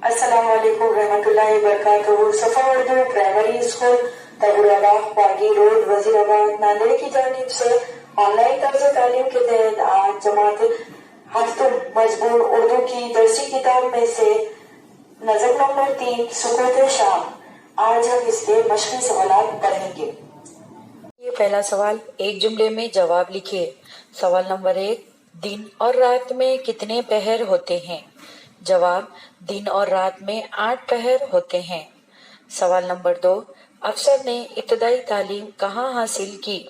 السلام علیکم رحمۃ اللہ وبرکاتہ۔ صفا اردو پرائمری اسکول تغوراباد پاگی روڈ وزیر آباد ناندیڑ کی جانب سے آن لائن طرز تعلیم کے تحت آج جماعت ہفتم مضمون اردو کی درسی کتاب میں سے نظم نمبر 3 سکوت شام، آج ہم اس کے مشقی سوالات پڑھیں گے۔ یہ پہلا سوال، ایک جملے میں جواب لکھیے۔ سوال نمبر 1، دن اور رات میں کتنے پہر ہوتے ہیں؟ جواب، دن اور رات میں 8 پہر ہوتے ہیں۔ سوال نمبر 2، افسر نے ابتدائی تعلیم کہاں حاصل کی؟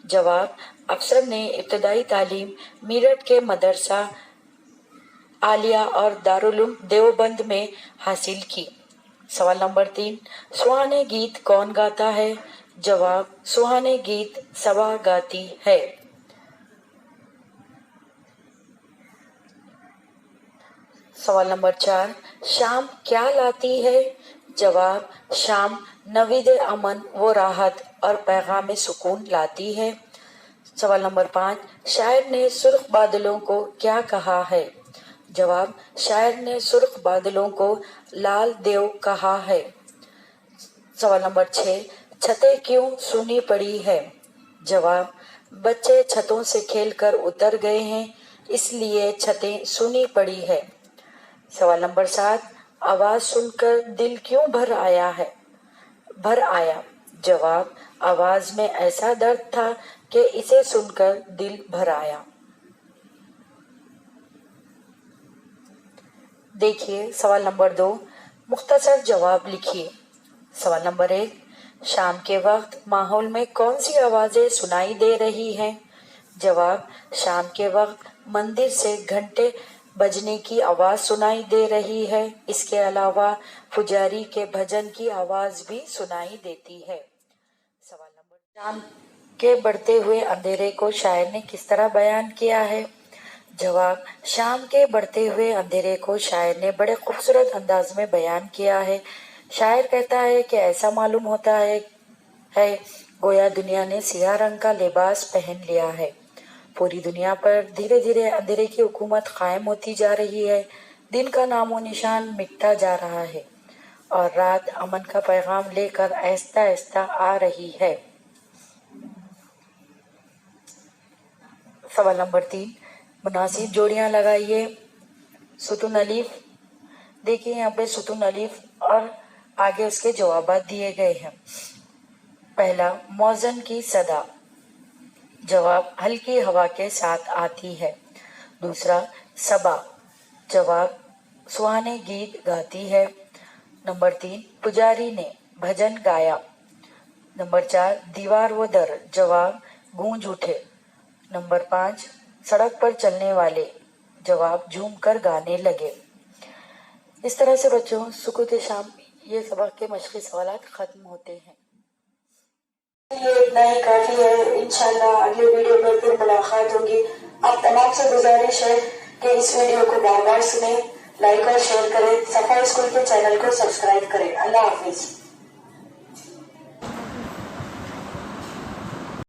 جواب، افسر نے ابتدائی تعلیم میرٹھ کے مدرسہ عالیہ اور دارالعلوم دیوبند میں حاصل کی۔ سوال نمبر 3، سہانے گیت کون گاتا ہے؟ جواب، سہانے گیت صبا گاتی ہے۔ سوال نمبر 4، شام کیا لاتی ہے؟ جواب، شام نوید امن و راحت اور پیغام سکون لاتی ہے۔ سوال نمبر 5، شاعر نے سرخ بادلوں کو کیا کہا ہے؟ جواب، شاعر نے سرخ بادلوں کو لال دیو کہا ہے۔ سوال نمبر 6، چھتیں کیوں سونی پڑی ہے؟ جواب، بچے چھتوں سے کھیل کر اتر گئے ہیں، اس لیے چھتیں سونی پڑی ہے۔ سوال نمبر 7، آواز سن کر دل کیوں بھر آیا؟ جواب، آواز میں ایسا درد تھا کہ اسے سن کر دل بھر آیا۔ دیکھیے سوال نمبر 2، مختصر جواب لکھیے۔ سوال نمبر 1، شام کے وقت ماحول میں کون سی آوازیں سنائی دے رہی ہیں؟ جواب، شام کے وقت مندر سے گھنٹے بجنے کی آواز سنائی دے رہی ہے، اس کے علاوہ پجاری کے بھجن کی آواز بھی سنائی دیتی ہے۔ سوال نمبر 2، شام کے بڑھتے ہوئے اندھیرے کو شاعر نے کس طرح بیان کیا ہے؟ جواب، شام کے بڑھتے ہوئے اندھیرے کو شاعر نے بڑے خوبصورت انداز میں بیان کیا ہے۔ شاعر کہتا ہے کہ ایسا معلوم ہوتا ہے گویا دنیا نے سیاہ رنگ کا لباس پہن لیا ہے۔ پوری دنیا پر دھیرے دھیرے اندھیرے کی حکومت قائم ہوتی جا رہی ہے، دن کا نام و نشان مٹتا جا رہا ہے اور رات امن کا پیغام لے کر آہستہ آہستہ آ رہی ہے۔ سوال نمبر 3، مناسب جوڑیاں لگائیے۔ ستون الف، دیکھیے یہاں پہ ستون الف اور آگے اس کے جوابات دیے گئے ہیں۔ پہلا، موزن کی صدا۔ جواب، ہلکی ہوا کے ساتھ آتی ہے۔ دوسرا، صبا۔ جواب، سہانے گیت گاتی ہے۔ نمبر 3، پجاری نے بھجن گایا۔ نمبر 4، دیوار و در۔ جواب، گونج اٹھے۔ نمبر 5، سڑک پر چلنے والے۔ جواب، جھوم کر گانے لگے۔ اس طرح سے بچوں سکوت شام یہ سبق کے مشقی سوالات ختم ہوتے ہیں۔ یہ اتنا ہی کافی ہے، انشاءاللہ اگلے ویڈیو پر پھر ملاقات ہوگی۔ آپ تمام سے گزارش ہے کہ اس ویڈیو کو بار بار سنیں، لائک اور شیئر کریں، صفا اسکول کے چینل کو سبسکرائب کریں۔ اللہ حافظ۔